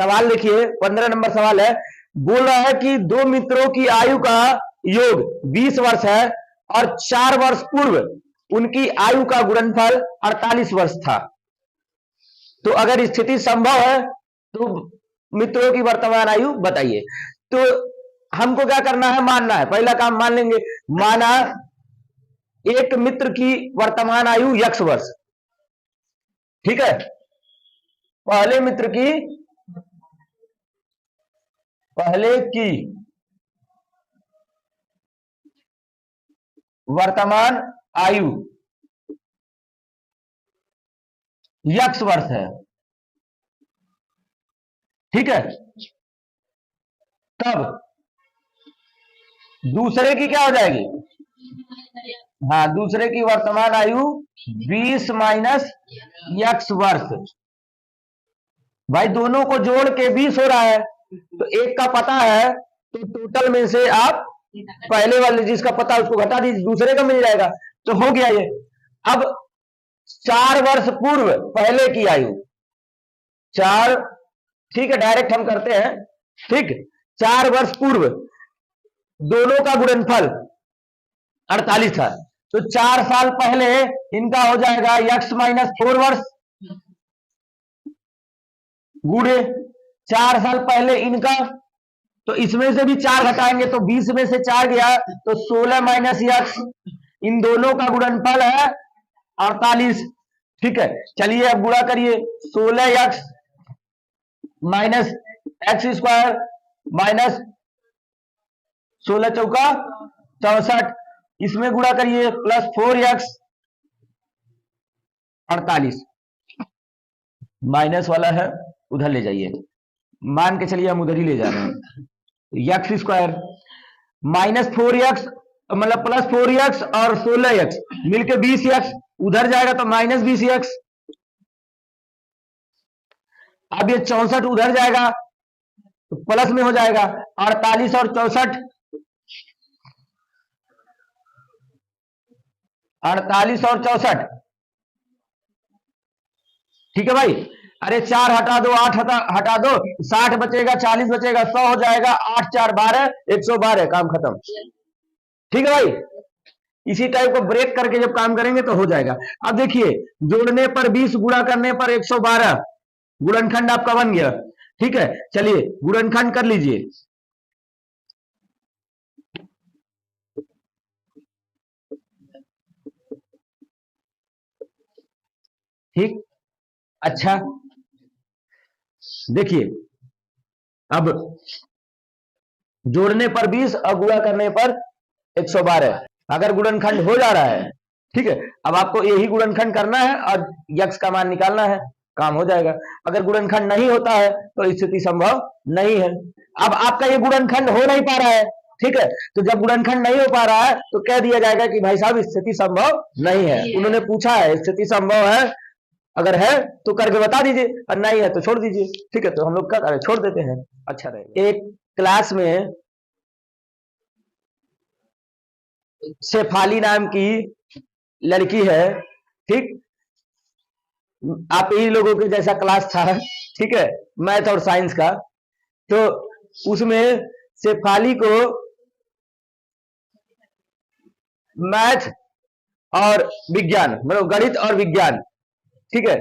सवाल देखिए 15 नंबर सवाल है, बोल रहा है कि दो मित्रों की आयु का योग 20 वर्ष है और 4 वर्ष पूर्व उनकी आयु का गुणनफल 48 वर्ष था। तो अगर स्थिति संभव है तो मित्रों की वर्तमान आयु बताइए। तो हमको क्या करना है, मानना है। पहला काम मान लेंगे, माना एक मित्र की वर्तमान आयु x वर्ष, ठीक है। पहले मित्र की, पहले की वर्तमान आयु x वर्ष है, ठीक है। तब दूसरे की क्या हो जाएगी, हाँ, दूसरे की वर्तमान आयु 20 माइनस x वर्ष। भाई दोनों को जोड़ के 20 हो रहा है, तो एक का पता है, तो टोटल में से आप पहले वाले जिसका पता है उसको घटा दीजिए, दूसरे का मिल जाएगा। तो हो गया ये। अब 4 वर्ष पूर्व पहले की आयु 4, ठीक है, डायरेक्ट हम करते हैं, ठीक। 4 वर्ष पूर्व दोनों का गुणनफल 48 था, तो 4 साल पहले इनका हो जाएगा x माइनस 4 वर्ष गुणे 4 साल पहले इनका, तो इसमें से भी 4 घटाएंगे तो 20 में से 4 गया तो 16 माइनस x, इन दोनों का गुणनफल है 48, ठीक है। चलिए अब गुणा करिए, 16x minus x square minus 16 चौका 64, इसमें गुणा करिए प्लस 4x 48, माइनस वाला है उधर ले जाइए, मान के चलिए हम उधर ही ले जा रहे हैं। एक्स स्क्वायर माइनस 4x मतलब प्लस 4x और 16x मिलके 20x, उधर जाएगा तो माइनस 20x। अब ये 64 उधर जाएगा तो प्लस में हो जाएगा 48 और 64, 48 और 64, ठीक है भाई। अरे 4 हटा दो, 8 हटा दो, 60 बचेगा, 40 बचेगा, 100 हो जाएगा, 8 4 12, 112, काम खत्म, ठीक है भाई। इसी टाइप को ब्रेक करके जब काम करेंगे तो हो जाएगा। अब देखिए, जोड़ने पर 20, गुणा करने पर 112, गुणनखंड आपका बन गया, ठीक है। चलिए गुणनखंड कर लीजिए, ठीक। अच्छा देखिए, अब जोड़ने पर 20 और गुणा करने पर 112, अगर गुणनखंड हो जा रहा है, ठीक है। अब आपको यही गुणनखंड करना है और यक्स का मान निकालना है, काम हो जाएगा। अगर गुणनखंड नहीं होता है तो स्थिति संभव नहीं है। अब आपका ये गुणनखंड हो नहीं पा रहा है, ठीक है। तो जब गुणनखंड नहीं हो पा रहा है तो कह दिया जाएगा कि भाई साहब स्थिति संभव नहीं है। उन्होंने पूछा है स्थिति संभव है, अगर है तो करके बता दीजिए, और नहीं है तो छोड़ दीजिए, ठीक है। तो हम लोग क्या करें, छोड़ देते हैं, अच्छा रहेगा। एक क्लास में शेफाली नाम की लड़की है, ठीक। आप ही लोगों के जैसा क्लास था, ठीक है, मैथ और साइंस का। तो उसमें शेफाली को मैथ और विज्ञान, मतलब गणित और विज्ञान, ठीक है,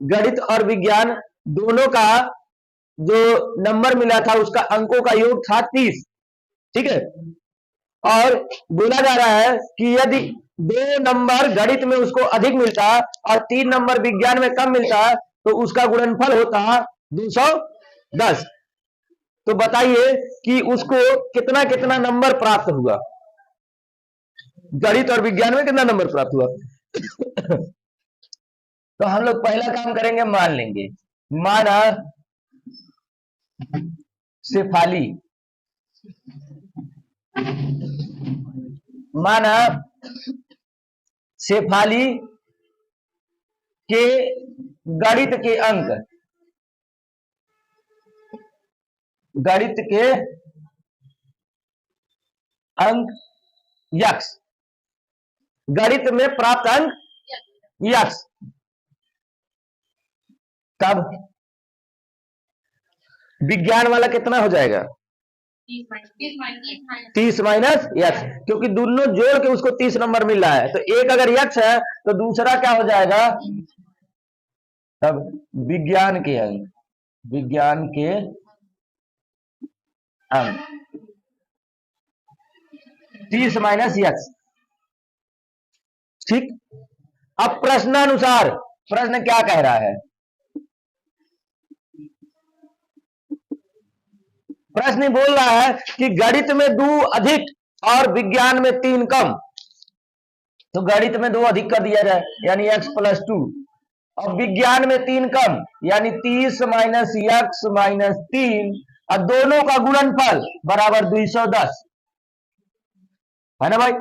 गणित और विज्ञान दोनों का जो नंबर मिला था उसका अंकों का योग था 30, ठीक है। और बोला जा रहा है कि यदि 2 नंबर गणित में उसको अधिक मिलता और 3 नंबर विज्ञान में कम मिलता तो उसका गुणनफल होता 210। तो बताइए कि उसको कितना कितना नंबर प्राप्त हुआ, गणित और विज्ञान में कितना नंबर प्राप्त हुआ। तो हम लोग पहला काम करेंगे, मान लेंगे, माना शेफाली, माना शेफाली के गणित के अंक, गणित के अंक यक्स, गणित में प्राप्त अंक यक्स, तब विज्ञान वाला कितना हो जाएगा? 30 माइनस यक्स, क्योंकि दोनों जोड़ के उसको 30 नंबर मिल रहा है, तो एक अगर यक्स है तो दूसरा क्या हो जाएगा? तब विज्ञान के अंक, विज्ञान के अंक 30 माइनस यक्स। ठीक, अब प्रश्नानुसार प्रश्न क्या कह रहा है? प्रश्न बोल रहा है कि गणित में 2 अधिक और विज्ञान में 3 कम, तो गणित में 2 अधिक कर दिया जाए यानी x प्लस 2, और विज्ञान में 3 कम यानी 30 माइनस यक्स माइनस 3, और दोनों का गुणनफल बराबर 210 है ना भाई।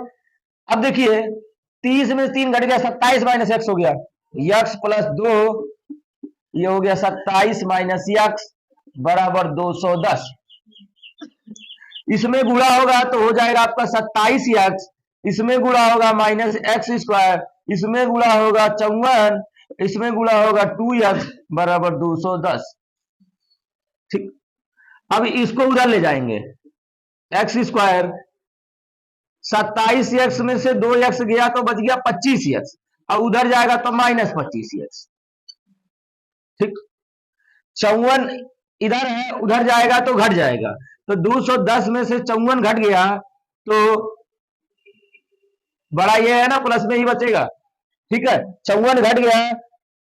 अब देखिए 30 में 3 घट गया, 27 माइनस एक्स हो गया, यक्स प्लस 2, ये हो गया 27 माइनस यक्स बराबर 210। इसमें गुणा होगा तो हो जाएगा आपका 27 यक्स, इसमें गुणा होगा माइनस एक्स स्क्वायर, इसमें गुणा होगा 54, इसमें गुणा होगा 2x बराबर 210। ठीक, अब इसको उधर ले जाएंगे, एक्स स्क्वायर 27 एक्स में से 2x गया तो बच गया 25 एक्स, और उधर जाएगा तो माइनस 25 एक्स। ठीक, 54 इधर है, उधर जाएगा तो घट जाएगा, तो 210 में से 54 घट गया तो बड़ा ये है ना, प्लस में ही बचेगा। ठीक है, 54 घट गया।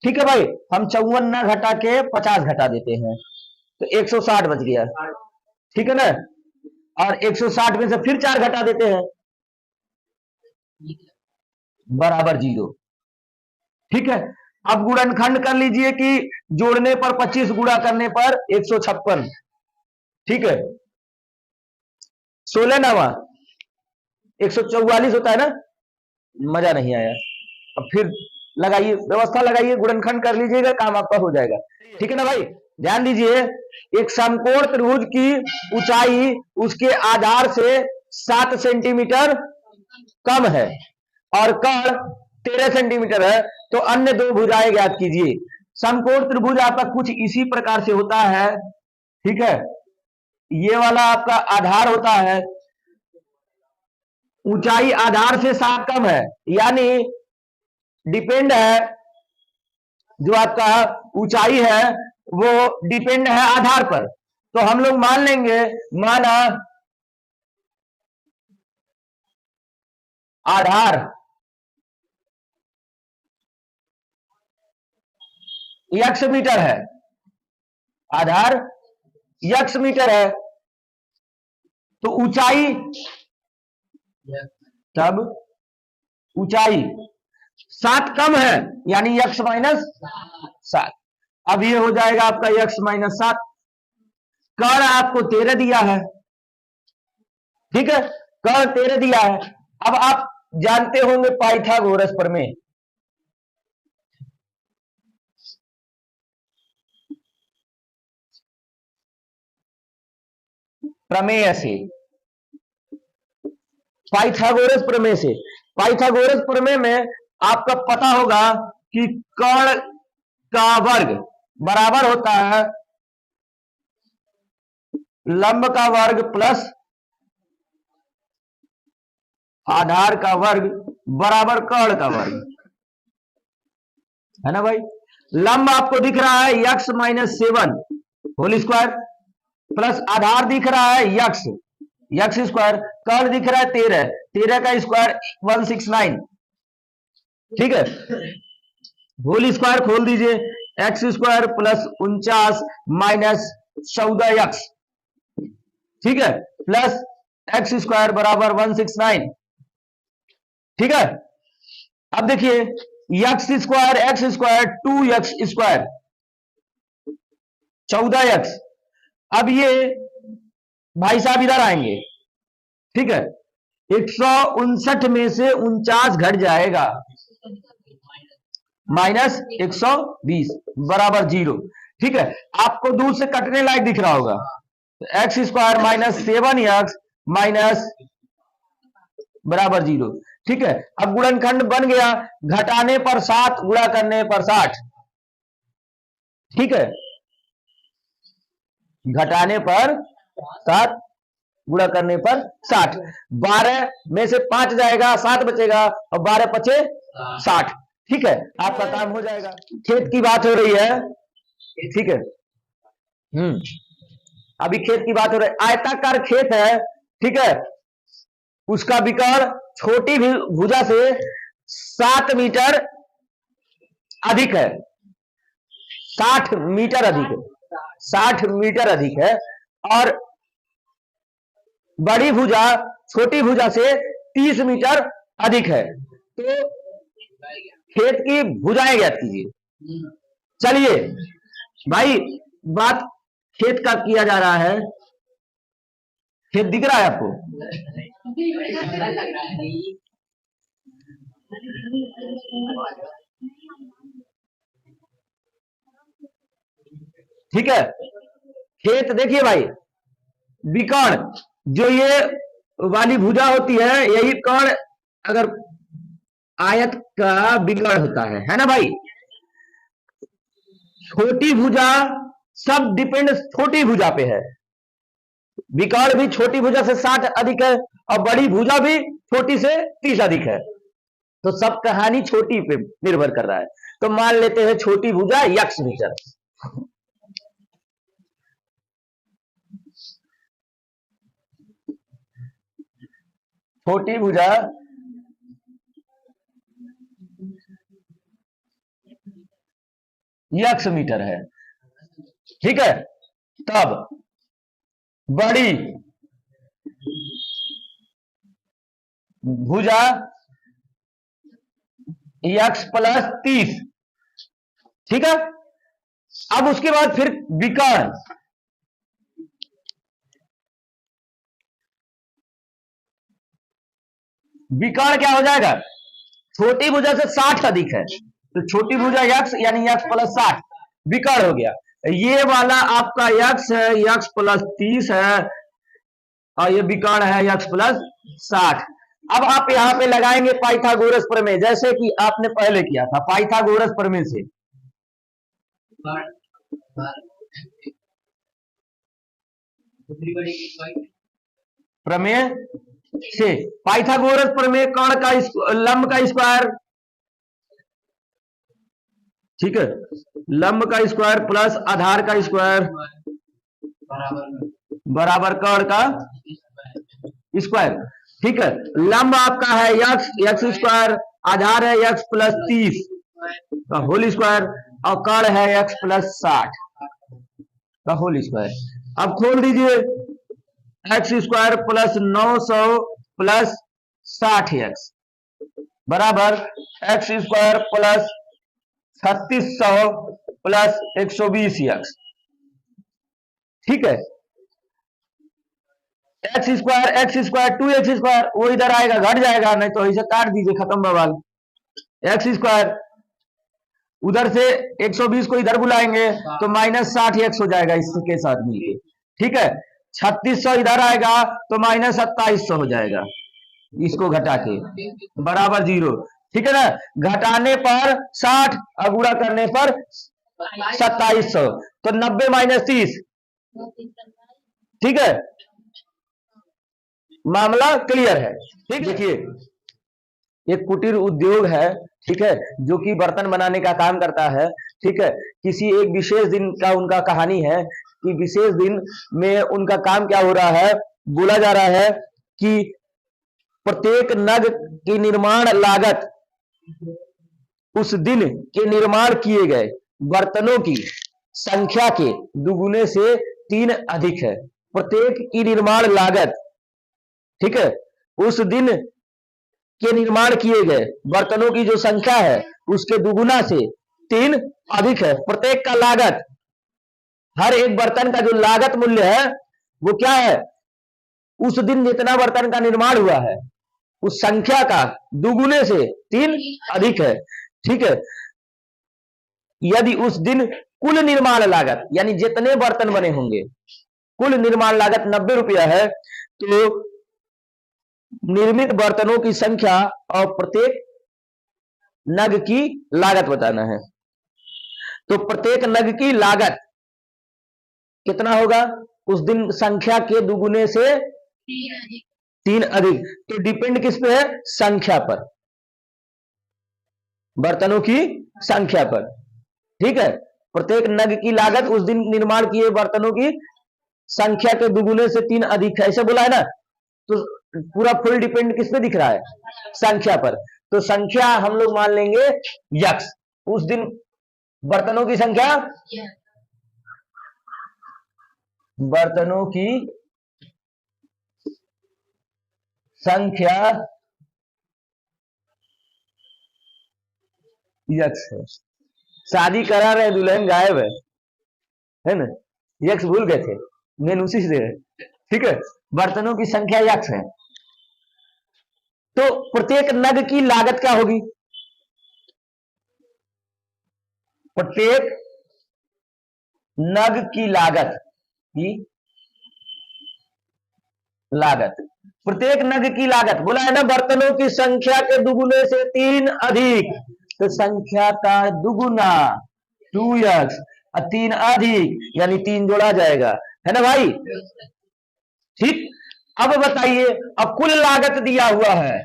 ठीक है भाई, हम 54 ना घटा के 50 घटा देते हैं तो 160 बच गया। ठीक है ना, और 160 में से फिर 4 घटा देते हैं बराबर 0। ठीक है, अब गुणनखंड कर लीजिए कि जोड़ने पर 25 गुणा करने पर 156। ठीक है, 16 नवा 144 होता है ना, मजा नहीं आया। अब फिर लगाइए, व्यवस्था लगाइए, गुणनखंड कर लीजिएगा, काम आपका हो जाएगा। ठीक है ना भाई, ध्यान दीजिए, एक समकोण त्रिभुज की ऊंचाई उसके आधार से 7 सेंटीमीटर कम है और कर्ण 13 सेंटीमीटर है, तो अन्य 2 भुजाएं ज्ञात कीजिए। समकोण त्रिभुज आपका कुछ इसी प्रकार से होता है। ठीक है, ये वाला आपका आधार होता है, ऊंचाई आधार से 7 कम है, यानी डिपेंड है, जो आपका ऊंचाई है वो डिपेंड है आधार पर। तो हम लोग मान लेंगे, माना आधार x मीटर है, आधार x मीटर है, तो ऊंचाई, तब ऊंचाई 7 कम है यानी x माइनस 7। अब ये हो जाएगा आपका x माइनस 7। कर्ण आपको 13 दिया है। ठीक है, कर्ण 13 दिया है। अब आप जानते होंगे पाइथागोरस प्रमेय, प्रमेय से, पाइथागोरस प्रमेय से, पाइथागोरस प्रमेय में आपका पता होगा कि कर्ण का वर्ग बराबर होता है लंब का वर्ग प्लस आधार का वर्ग बराबर कर्ण का वर्ग, है ना भाई। लंब आपको दिख रहा है x minus 7 whole square, plus आधार दिख रहा है x स्क्वायर, कर्ण दिख रहा है 13 का स्क्वायर 169। ठीक है, होल स्क्वायर खोल दीजिए, x square plus 49 minus 14x, ठीक है, प्लस एक्स स्क्वायर बराबर 169। ठीक है, अब देखिए x square 2x square 14x। अब ये भाई साहब इधर आएंगे। ठीक है, 159 में से 49 घट जाएगा, माइनस 120 बराबर 0। ठीक है, आपको दूर से कटने लायक दिख रहा होगा, तो x square minus 7x minus बराबर 0। ठीक है, अब गुणनखंड बन गया, घटाने पर 7 गुणा करने पर 60। ठीक है, घटाने पर 7, गुणा करने पर 60। 12 में से 5 जाएगा, 7 बचेगा, और 12 पचे 60। ठीक है, आपका काम हो जाएगा। खेत की बात हो रही है, ठीक है। अभी खेत की बात हो रही है। आयताकार खेत है, ठीक है, उसका विकर्ण छोटी भुजा से 7 मीटर अधिक है, 60 मीटर अधिक है, 60 मीटर अधिक है, और बड़ी भुजा छोटी भुजा से 30 मीटर अधिक है। तो खेत की भुजाएं ज्ञात कीजिए। चलिए भाई, बात खेत का किया जा रहा है। खेत दिख रहा है आपको? ठीक है, खेत देखिए भाई, विकर्ण जो ये वाली भुजा होती है, यही कर्ण अगर आयत का विकर्ण होता है ना भाई। छोटी भुजा, सब डिपेंड छोटी भुजा पे है। विकर्ण भी छोटी भुजा से 60 अधिक है, और बड़ी भुजा भी छोटी से 30 अधिक है। तो सब कहानी छोटी पे निर्भर कर रहा है। तो मान लेते हैं छोटी भुजा x मीटर, छोटी भुजा x मीटर है, ठीक है। तब बड़ी भुजा x प्लस 30, ठीक है। अब उसके बाद फिर विकर्ण, विकर्ण क्या हो जाएगा? छोटी भुजा से 60 अधिक है, तो छोटी भुजा x यानी x प्लस 60 विकर्ण हो गया। ये वाला आपका x है, x प्लस 30 है, और ये विकर्ण है x प्लस 60। अब आप यहां पे लगाएंगे पाइथागोरस प्रमेय, जैसे कि आपने पहले किया था। पाइथागोरस प्रमेय से प्रमेय से पाइथागोरस प्रमेय, कर्ण का लंब का स्क्वायर, ठीक है, लंब का स्क्वायर प्लस आधार का स्क्वायर बराबर कर्ण का स्क्वायर, ठीक है। लंब आपका है x स्क्वायर, आधार है x प्लस 30 का होल स्क्वायर, और कर्ण है x प्लस 60 का होल स्क्वायर। अब खोल दीजिए, x square plus 900 plus 60x बराबर x square plus 3600 plus 120x, ठीक है। एक्स स्क्वायर 2x स्क्वायर वो इधर आएगा, घट जाएगा, नहीं तो इसे काट दीजिए, खत्म बवाल। एक्स स्क्वायर उधर से 120 को इधर बुलाएंगे तो माइनस 60x हो जाएगा इसके साथ मिलके, ठीक है। 3600 इधर आएगा तो माइनस 2700 हो जाएगा, इसको घटा के बराबर 0, ठीक है ना। घटाने पर 60 और गुणा करने पर 2700, तो 90 माइनस 30, ठीक है। मामला क्लियर है, ठीक। देखिए, एक कुटीर उद्योग है, ठीक है, जो कि बर्तन बनाने का काम करता है, ठीक है। किसी एक विशेष दिन का उनका कहानी है कि विशेष दिन में उनका काम क्या हो रहा है, बोला जा रहा है कि प्रत्येक नग की निर्माण लागत उस दिन के निर्माण किए गए बर्तनों की संख्या के दुगुने से 3 अधिक है। प्रत्येक की निर्माण लागत, ठीक है, उस दिन के निर्माण किए गए बर्तनों की जो संख्या है उसके दुगुना से 3 अधिक है। प्रत्येक का लागत, हर एक बर्तन का जो लागत मूल्य है वो क्या है, उस दिन जितना बर्तन का निर्माण हुआ है उस संख्या का दुगुने से 3 अधिक है, ठीक है। यदि उस दिन कुल निर्माण लागत यानी जितने बर्तन बने होंगे कुल निर्माण लागत 90 रुपया है, तो निर्मित बर्तनों की संख्या और प्रत्येक नग की लागत बताना है। तो प्रत्येक नग की लागत कितना होगा? उस दिन संख्या के दुगुने से 3 अधिक। तो डिपेंड किस पे है? संख्या पर, बर्तनों की संख्या पर। ठीक है, प्रत्येक नग की लागत उस दिन निर्माण किए बर्तनों की संख्या के दुगुने से 3 अधिक है, ऐसे बोला है ना। तो पूरा फुल डिपेंड किस पे दिख रहा है? संख्या पर। तो संख्या हम लोग मान लेंगे यक्स। उस दिन बर्तनों की संख्या, बर्तनों की संख्या यक्स है। शादी करा रहे, दुल्हन गायब है ना, यक्स भूल गए थे, मेन उसी से है। ठीक है, बर्तनों की संख्या यक्स है। तो प्रत्येक नग की लागत क्या होगी? प्रत्येक नग की लागत प्रत्येक नग की लागत बोला है ना, बर्तनों की संख्या के दुगुने से 3 अधिक। तो संख्या का दुगुना 2x और 3 अधिक यानी 3 जोड़ा जाएगा, है ना भाई। ठीक, अब बताइए, अब कुल लागत दिया हुआ है,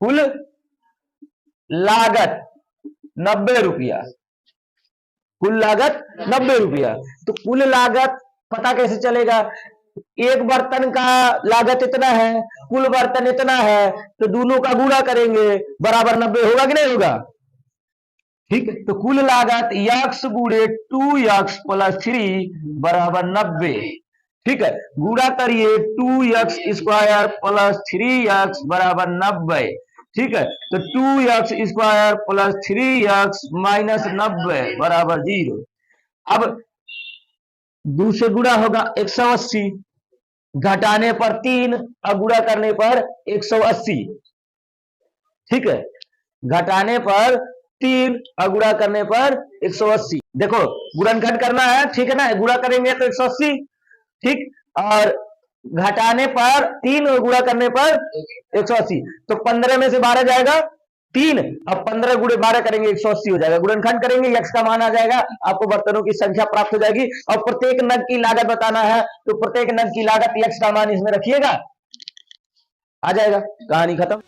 कुल लागत 90 रुपया, कुल लागत 90 रुपया। तो कुल लागत पता कैसे चलेगा? एक बर्तन का लागत इतना है, कुल बर्तन इतना है, तो दोनों का गुणा करेंगे, बराबर 90 होगा कि नहीं होगा? ठीक है, तो कुल लागत यक्स गुणे 2x प्लस 3 बराबर 90। ठीक है, गुणा करिए 2x स्क्वायर प्लस 3x बराबर 90। ठीक है, तो 2x square plus 3x minus 90 बराबर 0। अब 2 से गुणा होगा 180, घटाने पर 3 और गुणा करने पर 180। ठीक है, घटाने पर 3 और गुणा करने पर 180। देखो गुणनखंड करना है, ठीक है ना, गुणा करेंगे तो 180। ठीक, और घटाने पर 3 और गुणा करने पर 180। तो 15 में से 12 जाएगा 3, अब 15 गुणे 12 करेंगे 180 हो जाएगा। गुणनखंड करेंगे, यक्स का मान आ जाएगा, आपको बर्तनों की संख्या प्राप्त हो जाएगी। और प्रत्येक नग की लागत बताना है, तो प्रत्येक नग की लागत यक्स का मान इसमें रखिएगा, आ जाएगा, कहानी खत्म।